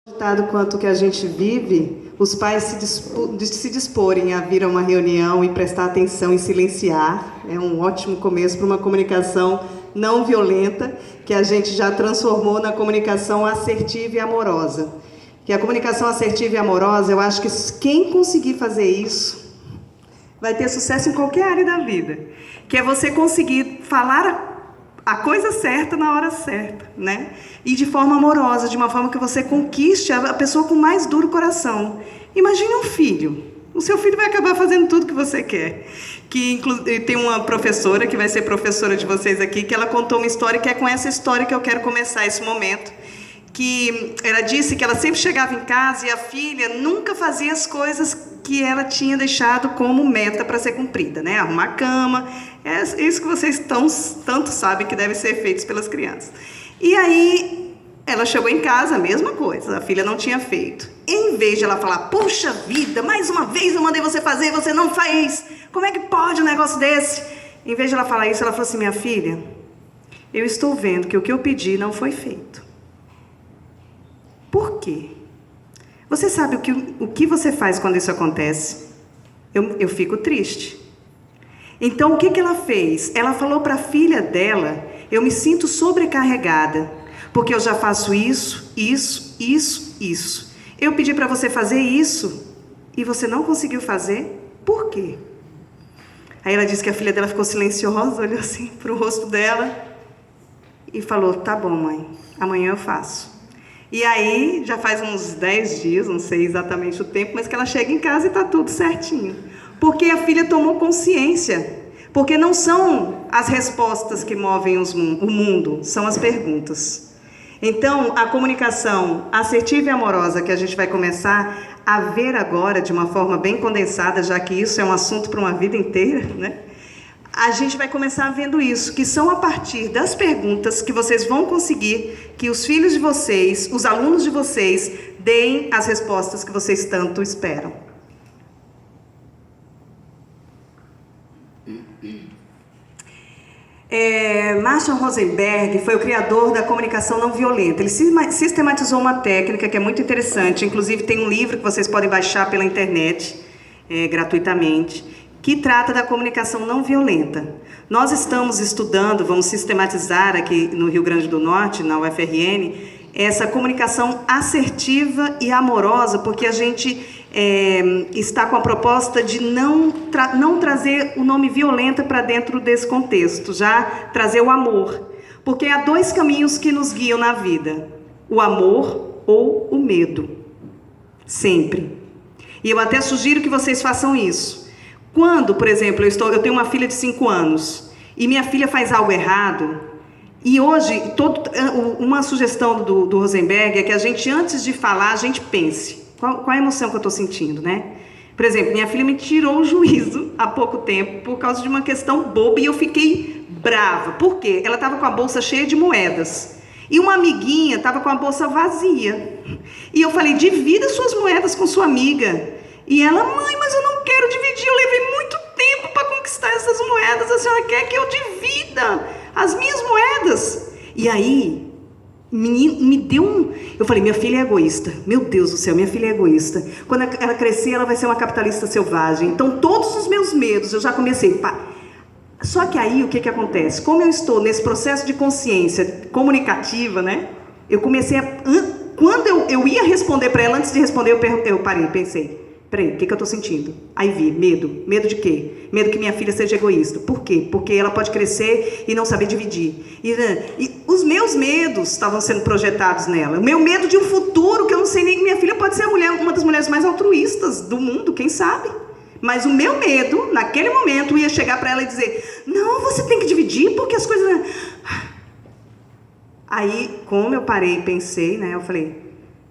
Dado quanto que a gente vive, os pais se disporem a vir a uma reunião e prestar atenção e silenciar é um ótimo começo para uma comunicação não violenta, que a gente já transformou na comunicação assertiva e amorosa. Que a comunicação assertiva e amorosa, eu acho que quem conseguir fazer isso vai ter sucesso em qualquer área da vida. Que é você conseguir falar a coisa certa na hora certa, né? E de forma amorosa, de uma forma que você conquiste a pessoa com mais duro coração. Imagine um filho. O seu filho vai acabar fazendo tudo que você quer. Que tem uma professora, que vai ser professora de vocês aqui, que ela contou uma história, que é com essa história que eu quero começar esse momento. Que ela disse que ela sempre chegava em casa e a filha nunca fazia as coisas que ela tinha deixado como meta para ser cumprida, né? Arrumar a cama, é isso que vocês tanto sabem que deve ser feito pelas crianças. E aí, ela chegou em casa, a mesma coisa, a filha não tinha feito. Em vez de ela falar, puxa vida, mais uma vez eu mandei você fazer, você não fez, como é que pode um negócio desse? Em vez de ela falar isso, ela falou assim, minha filha, eu estou vendo que o que eu pedi não foi feito. Por quê? Você sabe o que você faz quando isso acontece? Eu fico triste. Então, o que ela fez? Ela falou para a filha dela, eu me sinto sobrecarregada, porque eu já faço isso. Eu pedi para você fazer isso, e você não conseguiu fazer? Por quê? Aí ela disse que a filha dela ficou silenciosa, olhou assim para o rosto dela, e falou, tá bom, mãe, amanhã eu faço. E aí, já faz uns 10 dias, não sei exatamente o tempo, mas que ela chega em casa e está tudo certinho. Porque a filha tomou consciência. Porque não são as respostas que movem o mundo, são as perguntas. Então, a comunicação assertiva e amorosa que a gente vai começar a ver agora de uma forma bem condensada, já que isso é um assunto para uma vida inteira, né? A gente vai começar vendo isso, que são a partir das perguntas que vocês vão conseguir que os filhos de vocês, os alunos de vocês, deem as respostas que vocês tanto esperam. Marshall Rosenberg foi o criador da comunicação não violenta. Ele sistematizou uma técnica que é muito interessante, inclusive tem um livro que vocês podem baixar pela internet, gratuitamente, que trata da comunicação não violenta. Nós estamos estudando, vamos sistematizar aqui no Rio Grande do Norte, na UFRN, essa comunicação assertiva e amorosa, porque a gente está com a proposta de não trazer o nome violenta para dentro desse contexto, já trazer o amor. Porque há dois caminhos que nos guiam na vida, o amor ou o medo, sempre. E eu até sugiro que vocês façam isso. Quando, por exemplo, eu tenho uma filha de 5 anos e minha filha faz algo errado, e hoje, uma sugestão do Rosenberg é que a gente, antes de falar, a gente pense. Qual a emoção que eu estou sentindo, né? Por exemplo, minha filha me tirou o juízo há pouco tempo por causa de uma questão boba e eu fiquei brava. Por quê? Ela estava com a bolsa cheia de moedas e uma amiguinha estava com a bolsa vazia. E eu falei, divida suas moedas com sua amiga. E ela, mãe, mas eu não quero dividir, eu levei muito tempo para conquistar essas moedas, a senhora quer que eu divida as minhas moedas? E aí, me deu eu falei, minha filha é egoísta, meu Deus do céu, minha filha é egoísta. Quando ela crescer, ela vai ser uma capitalista selvagem. Então, todos os meus medos, eu já comecei, Só que aí, o que acontece? Como eu estou nesse processo de consciência comunicativa, né? Eu comecei quando eu ia responder para ela, antes de responder, eu parei, pensei, peraí, o que eu estou sentindo? Aí vi, medo. Medo de quê? Medo que minha filha seja egoísta. Por quê? Porque ela pode crescer e não saber dividir. E os meus medos estavam sendo projetados nela. O meu medo de um futuro, que eu não sei nem que minha filha pode ser uma das mulheres mais altruístas do mundo, quem sabe? Mas o meu medo, naquele momento, ia chegar para ela e dizer, não, você tem que dividir, porque as coisas... Aí, como eu parei e pensei, né, eu falei,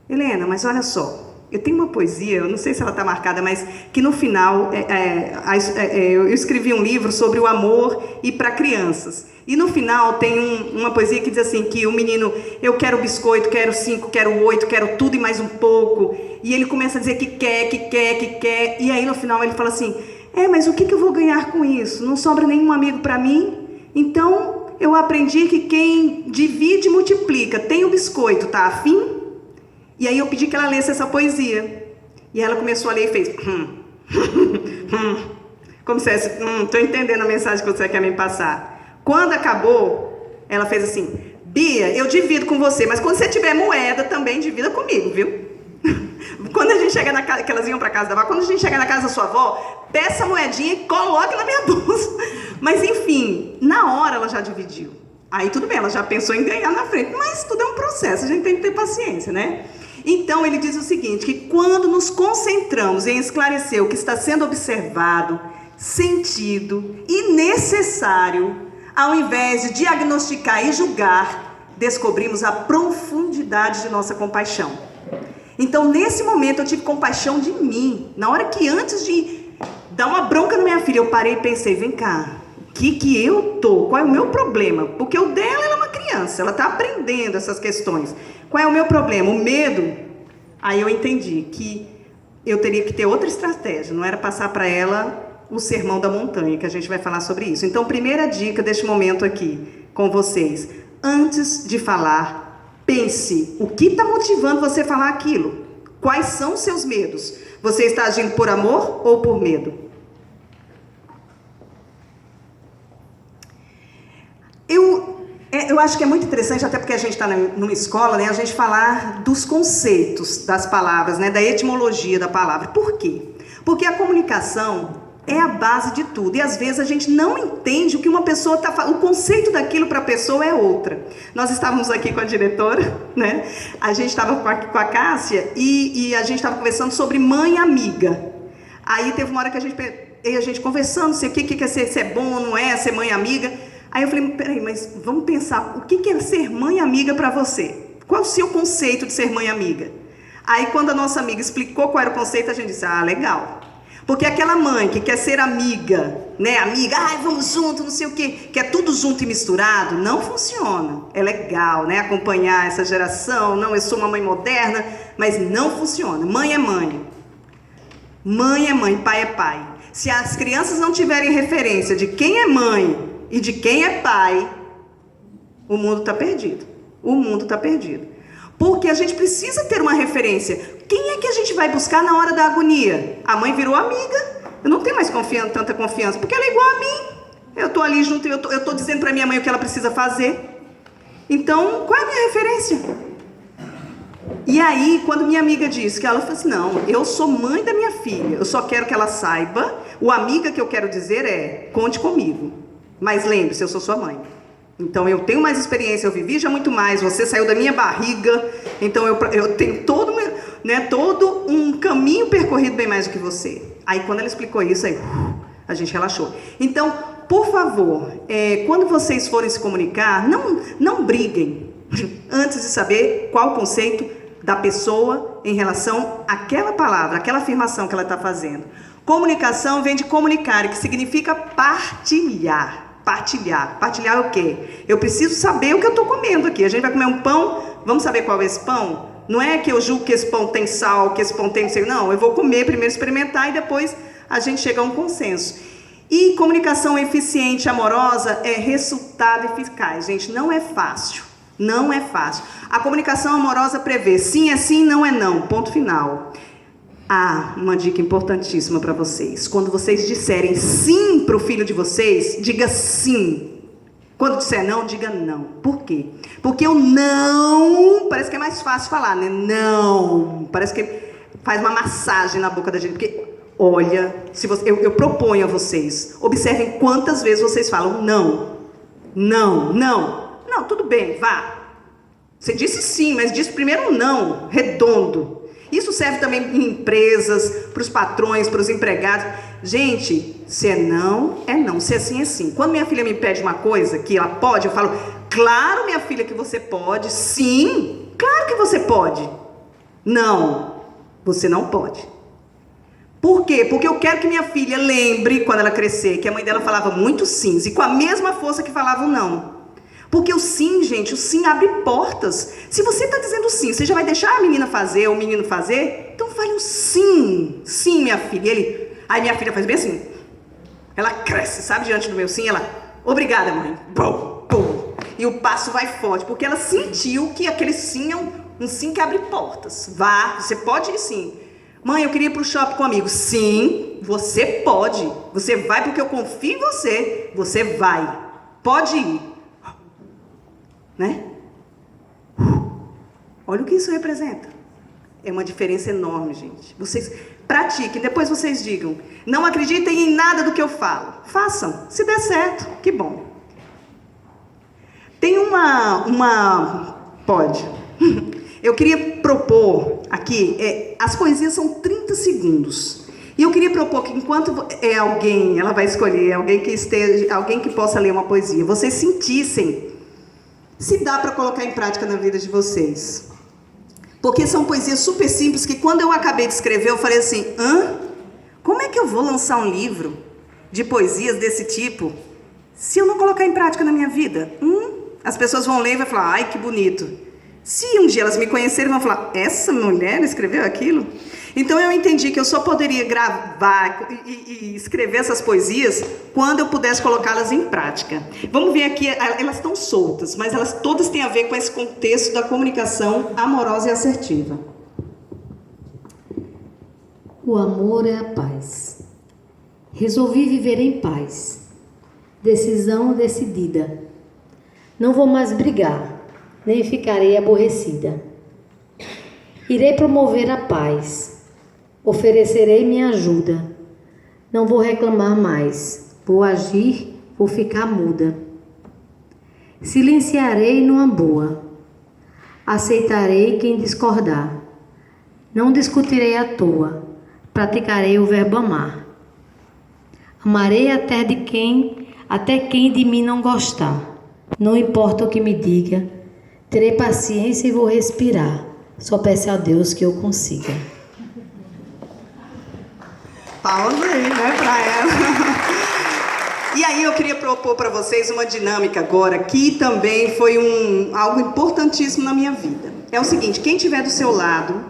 Helena, mas olha só, eu tenho uma poesia, eu não sei se ela está marcada, mas que no final, eu escrevi um livro sobre o amor e para crianças. E no final tem uma poesia que diz assim, que o menino, eu quero biscoito, quero 5, quero 8, quero tudo e mais um pouco. E ele começa a dizer que quer. E aí no final ele fala assim, mas o que eu vou ganhar com isso? Não sobra nenhum amigo para mim? Então eu aprendi que quem divide multiplica. Tem o biscoito, tá afim? E aí eu pedi que ela lesse essa poesia. E ela começou a ler e fez... Como se fosse, estou entendendo a mensagem que você quer me passar. Quando acabou, ela fez assim, Bia, eu divido com você, mas quando você tiver moeda, também divida comigo, viu? Quando a gente chega na casa, que elas iam para casa da avó, quando a gente chega na casa da sua avó, peça a moedinha e coloque na minha bolsa. Mas enfim, na hora ela já dividiu. Aí tudo bem, ela já pensou em ganhar na frente, mas tudo é um processo, a gente tem que ter paciência, né? Então ele diz o seguinte, que quando nos concentramos em esclarecer o que está sendo observado, sentido e necessário, ao invés de diagnosticar e julgar, descobrimos a profundidade de nossa compaixão. Então, nesse momento, eu tive compaixão de mim. Na hora que, antes de dar uma bronca na minha filha, eu parei e pensei, vem cá, o que eu tô? Qual é o meu problema? Porque o dela, ela é uma criança, ela está aprendendo essas questões. Qual é o meu problema? O medo? Aí eu entendi que eu teria que ter outra estratégia, não era passar para ela o sermão da montanha, que a gente vai falar sobre isso. Então, primeira dica deste momento aqui com vocês. Antes de falar, pense o que está motivando você a falar aquilo. Quais são os seus medos? Você está agindo por amor ou por medo? Eu acho que é muito interessante, até porque a gente está numa escola, né, a gente falar dos conceitos das palavras, né, da etimologia da palavra. Por quê? Porque a comunicação é a base de tudo. E às vezes a gente não entende o que uma pessoa está falando. O conceito daquilo para a pessoa é outra. Nós estávamos aqui com a diretora, né? A gente estava com a Cássia e a gente estava conversando sobre mãe amiga. Aí teve uma hora que a gente conversando, sei o que é ser, se é bom ou não é, ser mãe amiga. Aí eu falei, peraí, mas vamos pensar, o que é ser mãe amiga para você? Qual é o seu conceito de ser mãe amiga? Aí quando a nossa amiga explicou qual era o conceito, a gente disse, legal. Porque aquela mãe que quer ser amiga, né, amiga, vamos junto, não sei o quê, que é tudo junto e misturado, não funciona. É legal, né, acompanhar essa geração, não, eu sou uma mãe moderna, mas não funciona. Mãe é mãe. Mãe é mãe, pai é pai. Se as crianças não tiverem referência de quem é mãe e de quem é pai, o mundo está perdido. O mundo está perdido. Porque a gente precisa ter uma referência. Quem é que a gente vai buscar na hora da agonia? A mãe virou amiga. Eu não tenho mais tanta confiança, porque ela é igual a mim. Eu estou ali junto, eu estou dizendo para minha mãe o que ela precisa fazer. Então, qual é a minha referência? E aí, quando minha amiga disse que ela falou assim, não, eu sou mãe da minha filha, eu só quero que ela saiba, o amiga que eu quero dizer é, conte comigo. Mas lembre-se, eu sou sua mãe. Então, eu tenho mais experiência, eu vivi já muito mais, você saiu da minha barriga, então eu tenho todo um caminho percorrido bem mais do que você. Aí, quando ela explicou isso, aí a gente relaxou. Então, por favor, quando vocês forem se comunicar, não briguem antes de saber qual o conceito da pessoa em relação àquela palavra, àquela afirmação que ela está fazendo. Comunicação vem de comunicar, que significa partilhar. Partilhar. Partilhar é o quê? Eu preciso saber o que eu estou comendo aqui. A gente vai comer um pão, vamos saber qual é esse pão? Não é que eu julgo que esse pão tem sal, que esse pão tem... Não, eu vou comer, primeiro experimentar e depois a gente chega a um consenso. E comunicação eficiente, amorosa, é resultado eficaz. Gente, não é fácil. Não é fácil. A comunicação amorosa prevê sim é sim, não é não. Ponto final. Uma dica importantíssima para vocês. Quando vocês disserem sim para o filho de vocês, diga sim. Quando disser não, diga não. Por quê? Porque o não parece que é mais fácil falar, né? Não. Parece que faz uma massagem na boca da gente. Porque, olha, eu proponho a vocês, observem quantas vezes vocês falam não. Não, não. Não, tudo bem, vá. Você disse sim, mas disse primeiro um não, redondo. Isso serve também em empresas, para os patrões, para os empregados. Gente, se é não, é não. Se é sim, é sim. Quando minha filha me pede uma coisa que ela pode, eu falo, claro, minha filha, que você pode. Sim, claro que você pode. Não, você não pode. Por quê? Porque eu quero que minha filha lembre, quando ela crescer, que a mãe dela falava muito sims, e com a mesma força que falava o não. Porque o sim, gente, o sim abre portas. Se você está dizendo sim, você já vai deixar a menina fazer ou o menino fazer? Então fale um sim. Sim, minha filha. Aí minha filha faz bem assim. Ela cresce, sabe? Diante do meu sim, ela... Obrigada, mãe. Bom, bom. e o passo vai forte, porque ela sentiu que aquele sim é um sim que abre portas. Vá, você pode ir sim. Mãe, eu queria ir para o shopping com um amigo. Sim, você pode. Você vai porque eu confio em você. Você vai. Pode ir. Né? Olha o que isso representa. É uma diferença enorme, gente. Vocês pratiquem, depois vocês digam. Não acreditem em nada do que eu falo. Façam. Se der certo, que bom. Tem Pode. Eu queria propor aqui, as poesias são 30 segundos. E eu queria propor que enquanto alguém, ela vai escolher, alguém que possa ler uma poesia, vocês sentissem se dá para colocar em prática na vida de vocês. Porque são poesias super simples que quando eu acabei de escrever, eu falei assim, como é que eu vou lançar um livro de poesias desse tipo se eu não colocar em prática na minha vida? As pessoas vão ler e vão falar, ai, que bonito. Se um dia elas me conhecerem, vão falar, essa mulher escreveu aquilo? Então eu entendi que eu só poderia gravar e escrever essas poesias quando eu pudesse colocá-las em prática. Vamos ver aqui, elas estão soltas, mas elas todas têm a ver com esse contexto da comunicação amorosa e assertiva. O amor é a paz. Resolvi viver em paz. Decisão decidida. Não vou mais brigar, nem ficarei aborrecida. Irei promover a paz. Oferecerei minha ajuda. Não vou reclamar mais. Vou agir, vou ficar muda. Silenciarei numa boa. Aceitarei quem discordar. Não discutirei à toa. Praticarei o verbo amar. Amarei até quem de mim não gostar. Não importa o que me diga. Terei paciência e vou respirar. Só peço a Deus que eu consiga. Pausa aí, né, pra ela. E aí eu queria propor para vocês uma dinâmica agora, que também foi algo importantíssimo na minha vida. É o seguinte, quem estiver do seu lado,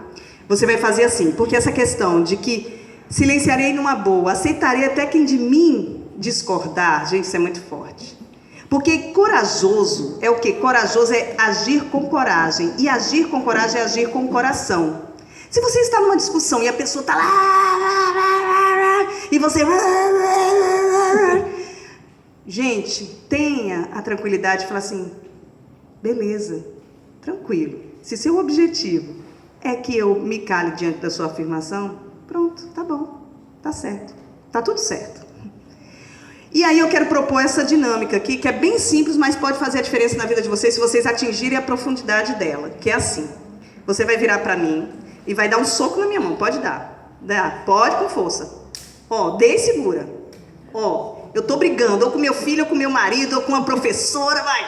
você vai fazer assim, porque essa questão de que silenciarei numa boa, aceitarei até quem de mim discordar, gente, isso é muito forte. Porque corajoso é o quê? Corajoso é agir com coragem. E agir com coragem é agir com o coração. Se você está numa discussão e a pessoa está lá, e você... Gente, tenha a tranquilidade de falar assim, beleza, tranquilo. Se seu objetivo é que eu me cale diante da sua afirmação, pronto, tá bom, tá certo, tá tudo certo. E aí eu quero propor essa dinâmica aqui, que é bem simples, mas pode fazer a diferença na vida de vocês se vocês atingirem a profundidade dela, que é assim. Você vai virar para mim e vai dar um soco na minha mão, pode dar. Pode com força. Dê e segura. Eu tô brigando, ou com meu filho, ou com meu marido, ou com uma professora, vai.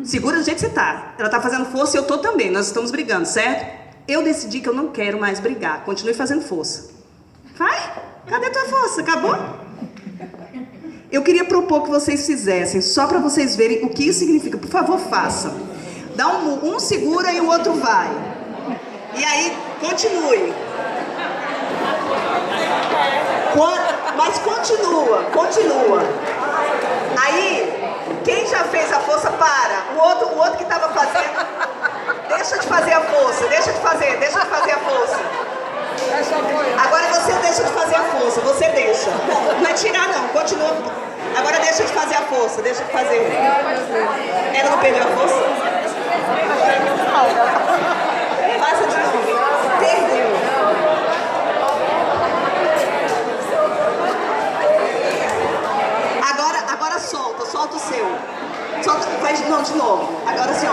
Segura do jeito que você tá. Ela tá fazendo força e eu tô também, nós estamos brigando, certo? Eu decidi que eu não quero mais brigar, continue fazendo força. Vai, cadê tua força? Acabou? Eu queria propor que vocês fizessem, só para vocês verem o que isso significa. Por favor, façam. Dá um segura e o outro vai. E aí, continue. Mas continua. Aí, quem já fez a força, para. O outro que estava fazendo, deixa de fazer a força, deixa de fazer a força. Agora você deixa de fazer a força, você deixa. Não é tirar não, continua. Agora deixa de fazer a força, deixa de fazer. Ela não perdeu a força? Faça de novo. Perdeu. Agora solta o seu. Faz de novo. Agora assim,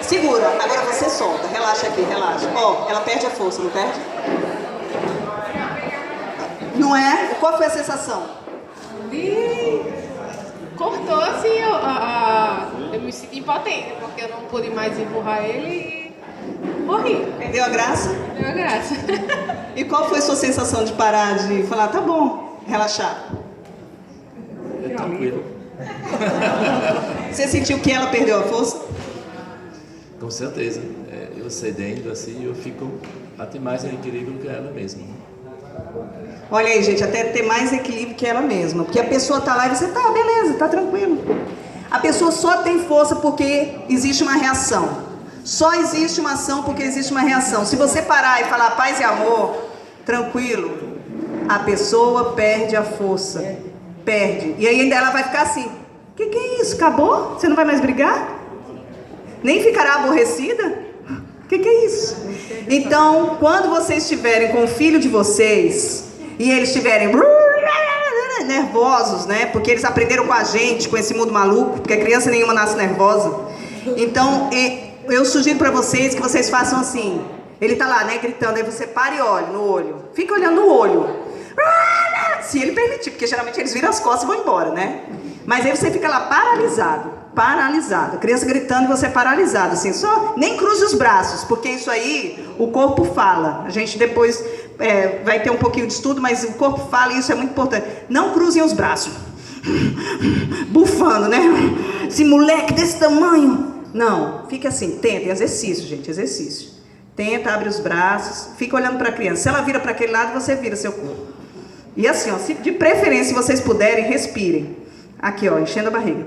segura. Agora você solta. Relaxa aqui, relaxa. Ela perde a força, não perde? Não é? Qual foi a sensação? Cortou assim, eu me senti impotente, porque eu não pude mais empurrar ele e morri. Deu a graça? Deu a graça. E qual foi a sua sensação de parar, de falar, tá bom, relaxar? É tranquilo. Você sentiu que ela perdeu a força? Com certeza. Eu cedendo assim, eu fico até mais em equilíbrio que ela mesma. Olha aí, gente, até ter mais equilíbrio que ela mesma. Porque a pessoa tá lá e você tá, beleza, tá tranquilo. A pessoa só tem força porque existe uma reação. Só existe uma ação porque existe uma reação. Se você parar e falar paz e amor, tranquilo, a pessoa perde a força. Perde. E aí ainda ela vai ficar assim, o que é isso? Acabou? Você não vai mais brigar? Nem ficará aborrecida? O que é isso? Então, quando vocês estiverem com o filho de vocês e eles estiverem nervosos, né? Porque eles aprenderam com a gente, com esse mundo maluco, porque criança nenhuma nasce nervosa. Então, eu sugiro para vocês que vocês façam assim. Ele tá lá, né, gritando, aí você para e olha no olho. Fica olhando no olho. Se ele permitir, porque geralmente eles viram as costas e vão embora, né? Mas aí você fica lá paralisado. Paralisado, a criança gritando e você paralisado, assim, só nem cruze os braços, porque isso aí o corpo fala. A gente depois vai ter um pouquinho de estudo, mas o corpo fala e isso é muito importante. Não cruzem os braços, bufando, né? Esse moleque desse tamanho. Não, fica assim, tenta, exercício, gente, exercício. Tenta, abre os braços, fica olhando para a criança. Se ela vira para aquele lado, você vira seu corpo. E assim, ó, se de preferência, se vocês puderem, respirem. Aqui, ó, enchendo a barriga.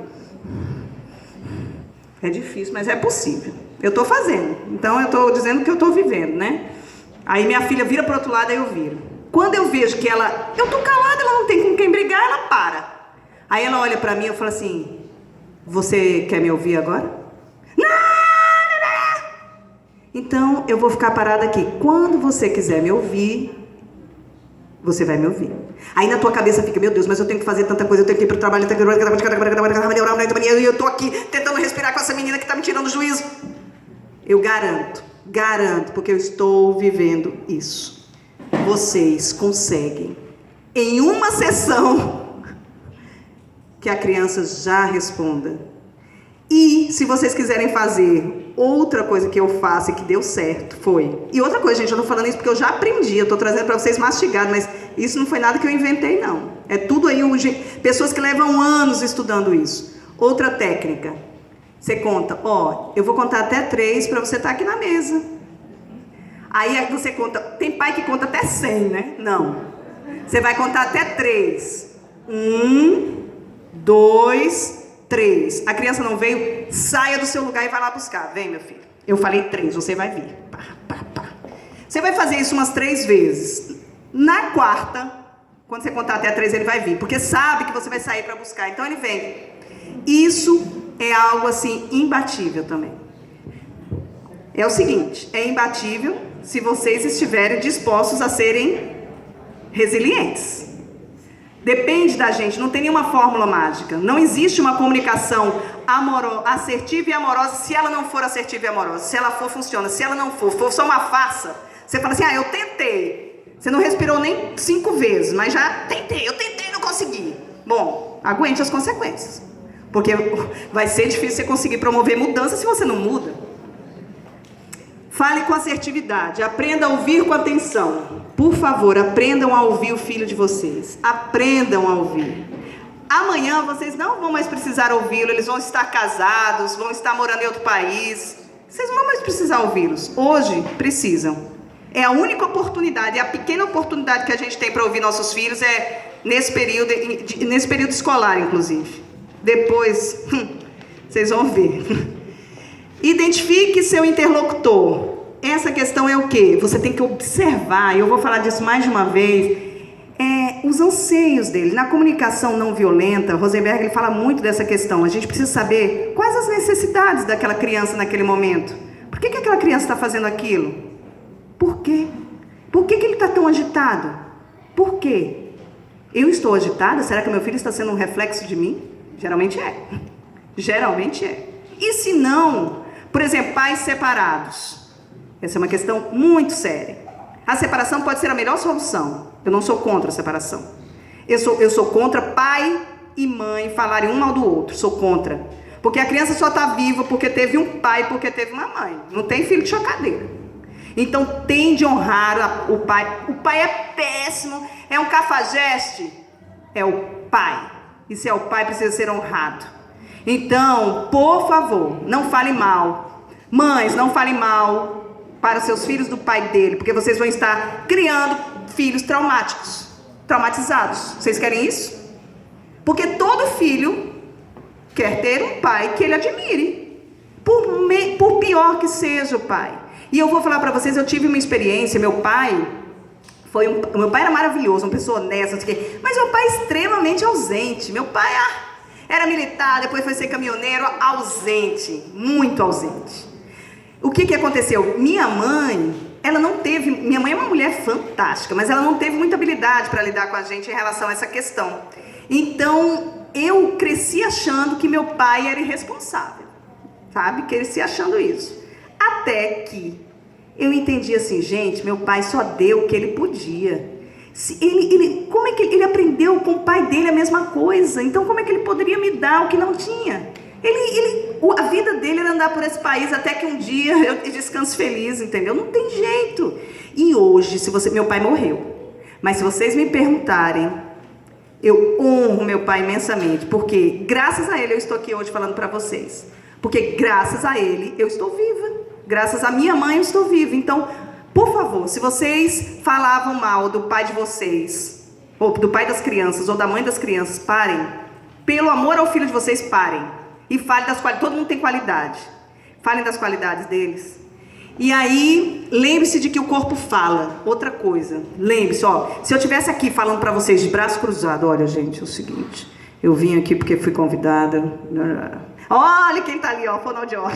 É difícil, mas é possível. Eu estou fazendo. Então, eu estou dizendo que eu estou vivendo, né? Aí minha filha vira para o outro lado, aí eu viro. Quando eu vejo que ela... Eu estou calada, ela não tem com quem brigar, ela para. Aí ela olha para mim e eu falo assim... Você quer me ouvir agora? Não! Então, eu vou ficar parada aqui. Quando você quiser me ouvir... Você vai me ouvir. Aí na tua cabeça fica, meu Deus, mas eu tenho que fazer tanta coisa, eu tenho que ir para o trabalho, e eu estou aqui tentando respirar com essa menina que está me tirando o juízo. Eu garanto, porque eu estou vivendo isso. Vocês conseguem, em uma sessão, que a criança já responda. E se vocês quiserem fazer outra coisa que eu faço e que deu certo, foi... E outra coisa, gente, eu tô falando isso porque eu já aprendi, eu tô trazendo para vocês mastigado, mas isso não foi nada que eu inventei, não. É tudo aí, pessoas que levam anos estudando isso. Outra técnica, você conta, ó, eu vou contar até 3 para você estar aqui na mesa. Aí você conta, tem pai que conta até 100, né? Não. Você vai contar até 3. 1, 2... 3. A criança não veio, saia do seu lugar e vai lá buscar. Vem, meu filho. Eu falei 3, você vai vir. Pá, pá, pá. Você vai fazer isso umas 3 vezes. Na 4ª, quando você contar até 3, ele vai vir. Porque sabe que você vai sair para buscar. Então ele vem. Isso é algo assim imbatível também. É o seguinte, é imbatível se vocês estiverem dispostos a serem resilientes. Depende da gente, não tem nenhuma fórmula mágica. Não existe uma comunicação assertiva e amorosa se ela não for assertiva e amorosa. Se ela for, funciona. Se ela não for só uma farsa, você fala assim, eu tentei. Você não respirou nem 5 vezes, mas já tentei, eu tentei e não consegui. Bom, aguente as consequências. Porque vai ser difícil você conseguir promover mudança se você não muda. Fale com assertividade, aprenda a ouvir com atenção. Por favor, aprendam a ouvir o filho de vocês. Aprendam a ouvir. Amanhã vocês não vão mais precisar ouvi-lo, eles vão estar casados, vão estar morando em outro país. Vocês não vão mais precisar ouvi-los. Hoje, precisam. É a única oportunidade, é a pequena oportunidade que a gente tem para ouvir nossos filhos, nesse período escolar, inclusive. Depois, vocês vão ver. Identifique seu interlocutor. Essa questão é o quê? Você tem que observar, e eu vou falar disso mais de uma vez, os anseios dele. Na comunicação não violenta, Rosenberg ele fala muito dessa questão. A gente precisa saber quais as necessidades daquela criança naquele momento. Por que aquela criança está fazendo aquilo? Por quê? Por que ele está tão agitado? Por quê? Eu estou agitada? Será que meu filho está sendo um reflexo de mim? Geralmente é. Geralmente é. E se não, por exemplo, pais separados. Essa é uma questão muito séria. A separação pode ser a melhor solução. Eu não sou contra a separação. Eu sou contra pai e mãe falarem um mal do outro. Sou contra. Porque a criança só está viva porque teve um pai, porque teve uma mãe. Não tem filho de chocadeira. Então tem de honrar o pai. O pai é péssimo. É um cafajeste. É o pai. E se é o pai, precisa ser honrado. Então, por favor, não fale mal. Mães, não falem mal para seus filhos do pai dele, porque vocês vão estar criando filhos traumatizados. Vocês querem isso? Porque todo filho quer ter um pai que ele admire, por pior que seja o pai. E eu vou falar para vocês, eu tive uma experiência, meu pai era maravilhoso, uma pessoa honesta, não sei o quê, mas meu pai é extremamente ausente. Meu pai era militar, depois foi ser caminhoneiro, ausente, muito ausente. O que aconteceu? Minha mãe é uma mulher fantástica, mas ela não teve muita habilidade para lidar com a gente em relação a essa questão. Então, eu cresci achando que meu pai era irresponsável, sabe? Cresci achando isso. Até que eu entendi assim, gente, meu pai só deu o que ele podia. Como é que ele aprendeu com o pai dele a mesma coisa? Então, como é que ele poderia me dar o que não tinha? A vida dele era andar por esse país até que um dia eu descanso feliz, entendeu? Não tem jeito. E hoje, meu pai morreu. Mas se vocês me perguntarem, eu honro meu pai imensamente, porque graças a ele eu estou aqui hoje falando para vocês. Porque graças a ele eu estou viva. Graças à minha mãe eu estou viva. Então, por favor, se vocês falavam mal do pai de vocês, ou do pai das crianças, ou da mãe das crianças, parem. Pelo amor ao filho de vocês, parem. E falem das qualidades. Todo mundo tem qualidade. Falem das qualidades deles. E aí, lembre-se de que o corpo fala. Outra coisa. Lembre-se, se eu estivesse aqui falando para vocês de braço cruzado, olha, gente, é o seguinte. Eu vim aqui porque fui convidada. Olha quem tá ali, fonoaudióloga.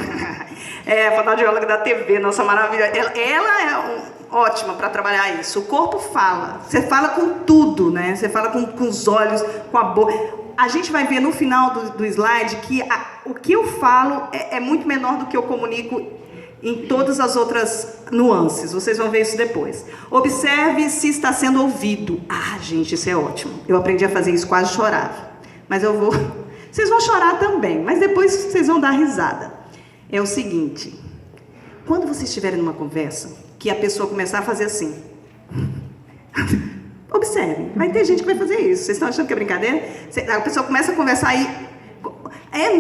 Fonoaudióloga da TV, nossa maravilha. Ela é ótima para trabalhar isso. O corpo fala. Você fala com tudo, né? Você fala com os olhos, com a boca. A gente vai ver no final do slide que o que eu falo é muito menor do que eu comunico em todas as outras nuances. Vocês vão ver isso depois. Observe se está sendo ouvido. Gente, isso é ótimo. Eu aprendi a fazer isso, quase chorava. Mas eu vou... Vocês vão chorar também, mas depois vocês vão dar risada. É o seguinte, quando vocês estiverem numa conversa, que a pessoa começar a fazer assim, observe, vai ter gente que vai fazer isso. Vocês estão achando que é brincadeira? A pessoa começa a conversar e... ela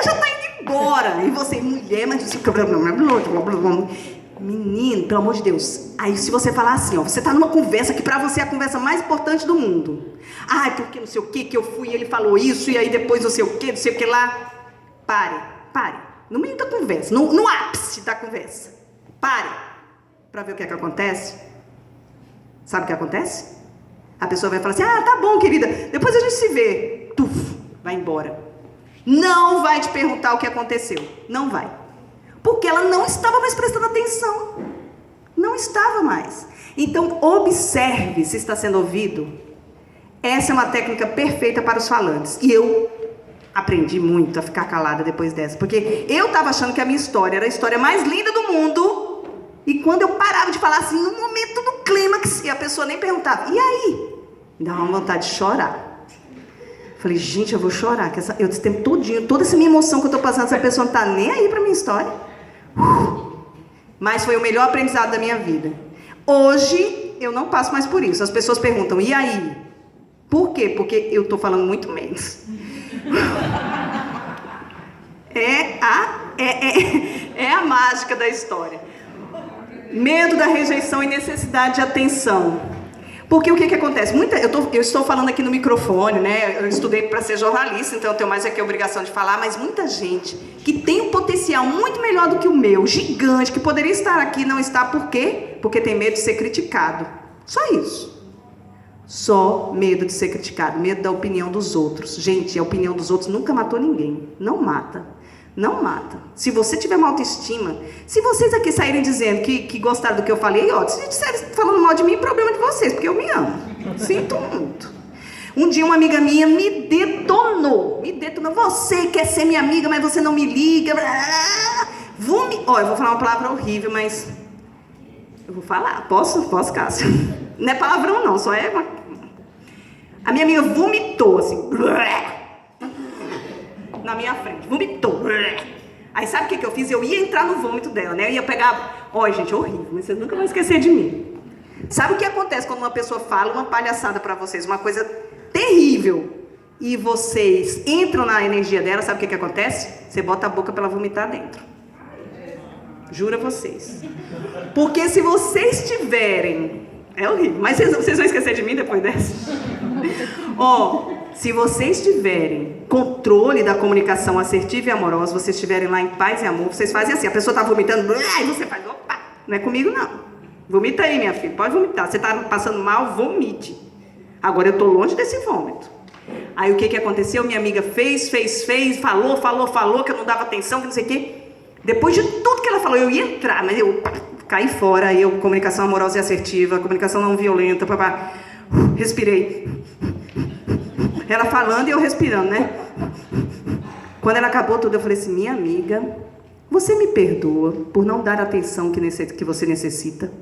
já está indo embora. E você, mulher, mas... Menino, pelo amor de Deus. Aí se você falar assim, você está numa conversa que para você é a conversa mais importante do mundo. Porque não sei o que eu fui, ele falou isso, e aí depois não sei o que lá. Pare. No meio da conversa, no ápice da conversa. Pare. Para ver o que é que acontece. Sabe o que acontece? A pessoa vai falar assim, tá bom, querida, depois a gente se vê. Vai embora. Não vai te perguntar o que aconteceu. Não vai. Porque ela não estava mais prestando atenção. Não estava mais. Então, observe se está sendo ouvido. Essa é uma técnica perfeita para os falantes. E eu aprendi muito a ficar calada depois dessa. Porque eu estava achando que a minha história era a história mais linda do mundo. E quando eu parava de falar assim, no momento do clímax, e a pessoa nem perguntava, e aí? Me dava uma vontade de chorar. Falei, gente, eu vou chorar. Que esse tempo todinho, toda essa minha emoção que eu estou passando, essa pessoa não está nem aí para a minha história. Mas foi o melhor aprendizado da minha vida. Hoje, eu não passo mais por isso. As pessoas perguntam, e aí? Por quê? Porque eu estou falando muito menos. É a mágica da história. Medo da rejeição e necessidade de atenção. Porque o que acontece? Eu estou falando aqui no microfone, né? Eu estudei para ser jornalista, então eu tenho mais aqui a obrigação de falar, mas muita gente que tem um potencial muito melhor do que o meu, gigante, que poderia estar aqui, não está, por quê? Porque tem medo de ser criticado. Só isso. Só medo de ser criticado, medo da opinião dos outros. Gente, a opinião dos outros nunca matou ninguém. Não mata. Não mata. Se você tiver uma autoestima, se vocês aqui saírem dizendo que gostaram do que eu falei, se disserem falando mal de mim, problema de vocês, porque eu me amo. Sinto muito. Um dia uma amiga minha me detonou. Você quer ser minha amiga, mas você não me liga. Eu vou falar uma palavra horrível, mas eu vou falar. Posso, Cássio? Não é palavrão não, só é uma... A minha amiga vomitou, assim... na minha frente, vomitou. Aí sabe o que eu fiz? Eu ia entrar no vômito dela, né? Eu ia pegar... gente, horrível, mas vocês nunca vão esquecer de mim. Sabe o que acontece quando uma pessoa fala uma palhaçada pra vocês, uma coisa terrível, e vocês entram na energia dela, sabe o que acontece? Você bota a boca pra ela vomitar dentro. Juro a vocês. Porque se vocês tiverem... É horrível, mas vocês vão esquecer de mim depois dessa? Se vocês tiverem controle da comunicação assertiva e amorosa, vocês estiverem lá em paz e amor, vocês fazem assim, a pessoa está vomitando, e você faz, opa, não é comigo não. Vomita aí, minha filha, pode vomitar. Você está passando mal, vomite. Agora eu estou longe desse vômito. Aí o que aconteceu? Minha amiga fez, falou, que eu não dava atenção, que não sei o quê. Depois de tudo que ela falou, eu ia entrar, mas eu caí fora, comunicação amorosa e assertiva, comunicação não violenta, respirei. Ela falando e eu respirando, né? Quando ela acabou tudo, eu falei assim, minha amiga, você me perdoa por não dar a atenção que você necessita?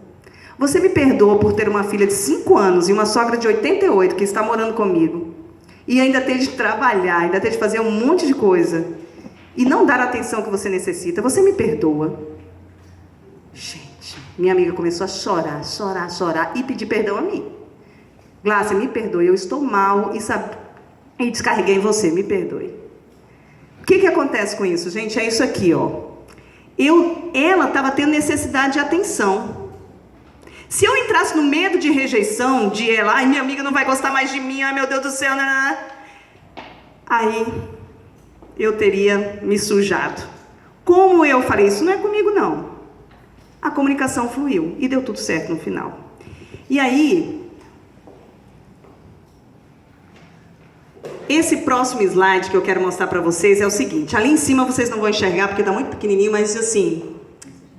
Você me perdoa por ter uma filha de 5 anos e uma sogra de 88 que está morando comigo e ainda ter de trabalhar, ainda ter de fazer um monte de coisa e não dar a atenção que você necessita? Você me perdoa? Gente, minha amiga começou a chorar e pedir perdão a mim. Glácia, me perdoe, eu estou mal e descarreguei em você, me perdoe. O que acontece com isso, gente? É isso aqui, ó. Ela estava tendo necessidade de atenção. Se eu entrasse no medo de rejeição, de ela, ai, minha amiga não vai gostar mais de mim, ai meu Deus do céu, aí eu teria me sujado. Como eu falei, isso não é comigo não. A comunicação fluiu e deu tudo certo no final. E aí, esse próximo slide que eu quero mostrar para vocês é o seguinte. Ali em cima vocês não vão enxergar porque está muito pequenininho, mas assim,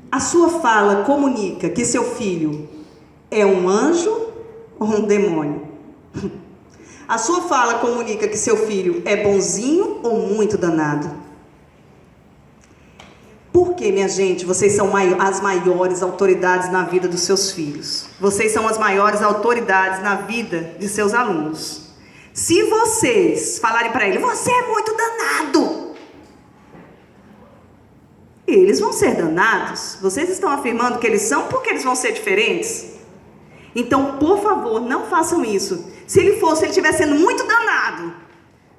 a sua fala comunica que seu filho é um anjo ou um demônio? A sua fala comunica que seu filho é bonzinho ou muito danado? Porque, minha gente, vocês são as maiores autoridades na vida dos seus filhos. Vocês são as maiores autoridades na vida de seus alunos. Se vocês falarem para ele, você é muito danado, eles vão ser danados. Vocês estão afirmando que eles são porque eles vão ser diferentes? Então, por favor, não façam isso. Se ele estiver sendo muito danado,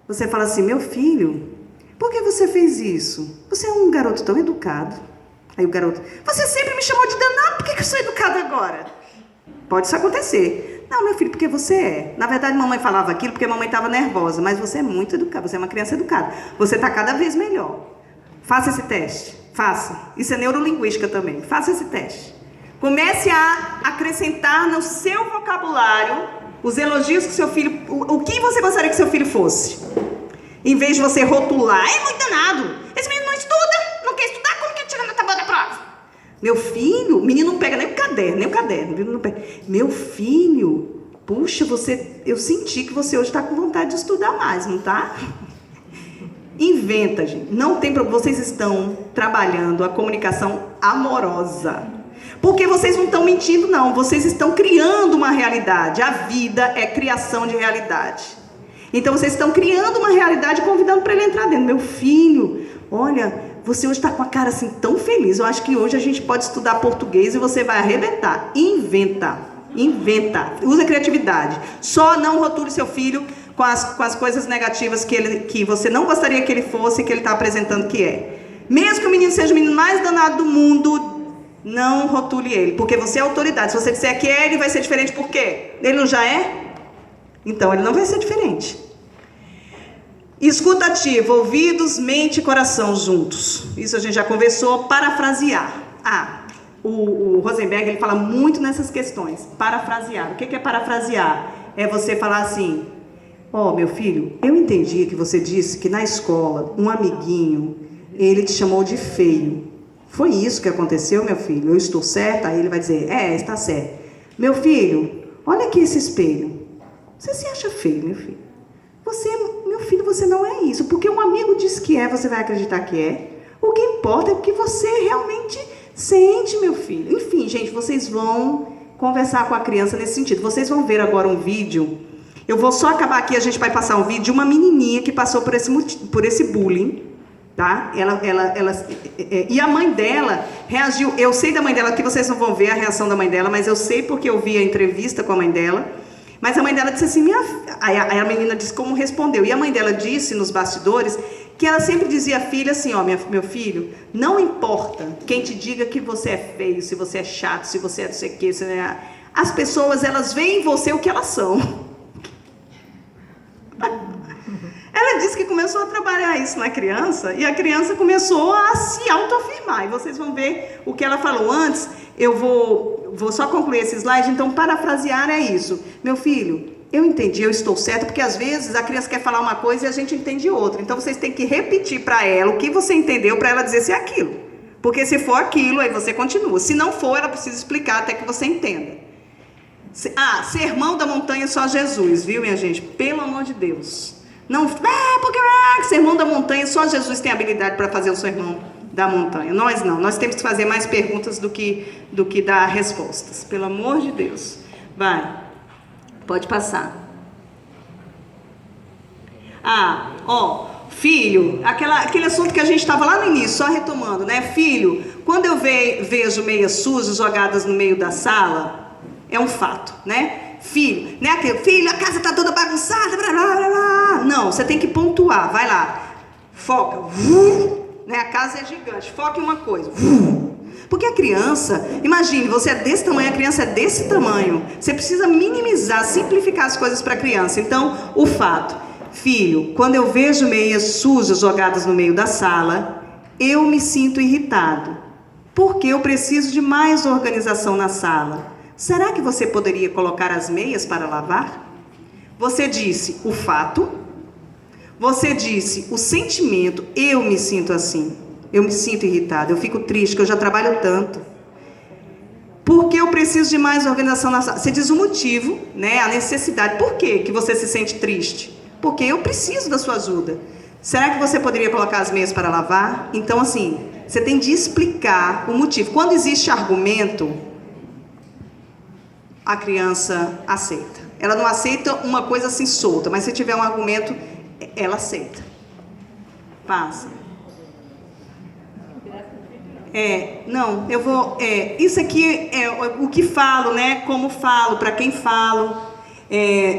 você fala assim, meu filho, por que você fez isso? Você é um garoto tão educado. Aí o garoto, você sempre me chamou de danado, por que eu sou educado agora? Pode isso acontecer. Não, meu filho, porque você é. Na verdade, mamãe falava aquilo porque mamãe estava nervosa, mas você é muito educado, você é uma criança educada. Você está cada vez melhor. Faça esse teste, faça. Isso é neurolinguística também. Faça esse teste. Comece a acrescentar no seu vocabulário os elogios que seu filho... O que você gostaria que seu filho fosse? Em vez de você rotular, é muito danado. Esse menino não estuda, não quer estudar, como que ele tira na tábua da prova? Meu filho, o menino não pega nem o caderno, o menino não pega. Meu filho, puxa, eu senti que você hoje está com vontade de estudar mais, não tá? Inventa, gente. Não tem problema. Vocês estão trabalhando a comunicação amorosa. Porque vocês não estão mentindo, não. Vocês estão criando uma realidade. A vida é criação de realidade. Então, vocês estão criando uma realidade e convidando para ele entrar dentro. Meu filho, olha, você hoje está com a cara assim tão feliz. Eu acho que hoje a gente pode estudar português e você vai arrebentar. Inventa. Usa a criatividade. Só não rotule seu filho com as coisas negativas que você não gostaria que ele fosse e que ele está apresentando que é. Mesmo que o menino seja o menino mais danado do mundo, não rotule ele, porque você é autoridade. Se você disser que é, ele vai ser diferente, por quê? Ele não já é? Então, ele não vai ser diferente. Escuta ativa, ouvidos, mente e coração juntos. Isso a gente já conversou. Parafrasear. O Rosenberg, ele fala muito nessas questões. Parafrasear. O que é parafrasear? É você falar assim, meu filho, eu entendi que você disse que na escola, um amiguinho, ele te chamou de feio. Foi isso que aconteceu, meu filho? Eu estou certa? Aí ele vai dizer, está certo. Meu filho, olha aqui esse espelho. Você se acha feio, meu filho? Meu filho, você não é isso. Porque um amigo diz que é, você vai acreditar que é. O que importa é o que você realmente sente, meu filho. Enfim, gente, vocês vão conversar com a criança nesse sentido. Vocês vão ver agora um vídeo. Eu vou só acabar aqui, a gente vai passar um vídeo de uma menininha que passou por esse bullying. Tá? E a mãe dela reagiu. Eu sei da mãe dela, que vocês não vão ver a reação da mãe dela, mas eu sei porque eu vi a entrevista com a mãe dela. Mas a mãe dela disse assim, aí a menina disse como respondeu. E a mãe dela disse nos bastidores que ela sempre dizia à filha assim, meu filho, não importa quem te diga que você é feio, se você é chato, se você é não sei o quê, as pessoas, elas veem em você o que elas são. trabalhar isso na criança, e a criança começou a se autoafirmar. E vocês vão ver o que ela falou antes. Eu vou só concluir esse slide, então parafrasear é isso. Meu filho, eu entendi, eu estou certa, porque às vezes a criança quer falar uma coisa e a gente entende outra. Então vocês têm que repetir para ela o que você entendeu para ela dizer se é aquilo. Porque se for aquilo, aí você continua. Se não for, ela precisa explicar até que você entenda. Sermão da montanha só Jesus, viu, minha gente? Pelo amor de Deus. Não, porque sermão da montanha só Jesus tem habilidade para fazer o sermão da montanha. Nós não, nós temos que fazer mais perguntas do que dar respostas. Pelo amor de Deus. Vai, pode passar. Filho, aquele assunto que a gente estava lá no início, só retomando, né? Filho, quando eu vejo meias sujas jogadas no meio da sala, é um fato, né? Filho, né? Filho, a casa está toda bagunçada, blá, blá, blá, blá. Não, você tem que pontuar, vai lá, foca, né? A casa é gigante, foca em uma coisa, porque a criança, imagine, você é desse tamanho, a criança é desse tamanho, você precisa minimizar, simplificar as coisas para a criança. Então, o fato, filho, quando eu vejo meias sujas jogadas no meio da sala, eu me sinto irritado, porque eu preciso de mais organização na sala. Será que você poderia colocar as meias para lavar? Você disse o fato, você disse o sentimento, eu me sinto assim, eu me sinto irritado, eu fico triste, que eu já trabalho tanto. Porque eu preciso de mais organização na sala. Você diz o motivo, né, a necessidade. Por que você se sente triste? Porque eu preciso da sua ajuda. Será que você poderia colocar as meias para lavar? Então, assim, você tem de explicar o motivo. Quando existe argumento, a criança aceita. Ela não aceita uma coisa assim solta, mas se tiver um argumento, ela aceita. Passa. Isso aqui é o que falo, né? Como falo, para quem falo.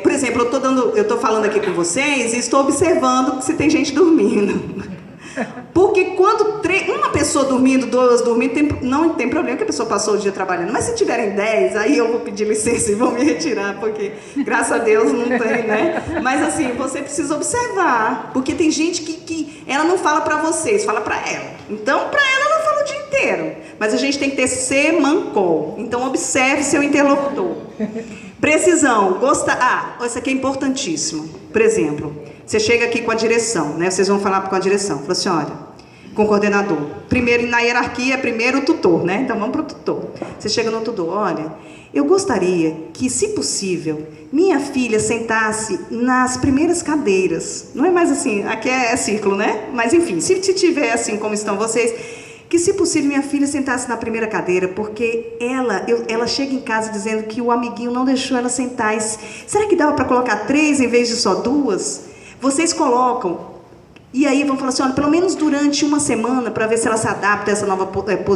Por exemplo, eu estou falando aqui com vocês e estou observando se tem gente dormindo. Porque quando uma pessoa dormindo, duas dormindo, não tem problema que a pessoa passou o dia trabalhando. Mas se tiverem 10, aí eu vou pedir licença e vou me retirar, porque graças a Deus não tem, né? Mas assim, você precisa observar, porque tem gente que ela não fala para vocês, fala para ela. Então, para ela, ela fala o dia inteiro. Mas a gente tem que ter semancol. Então, observe seu interlocutor. Precisão. Isso aqui é importantíssimo. Por exemplo, você chega aqui com a direção, né? Vocês vão falar com a direção. Fala assim, olha, com o coordenador. Primeiro, na hierarquia, primeiro o tutor, né? Então, vamos para o tutor. Você chega no tutor, olha, eu gostaria que, se possível, minha filha sentasse nas primeiras cadeiras. Não é mais assim, aqui é círculo, né? Mas, enfim, se tiver assim como estão vocês, que, se possível, minha filha sentasse na primeira cadeira, porque ela chega em casa dizendo que o amiguinho não deixou ela sentar. Será que dava para colocar 3 em vez de só 2? Vocês colocam, e aí vão falar assim, olha, pelo menos durante uma semana, para ver se ela se adapta a essa nova posição.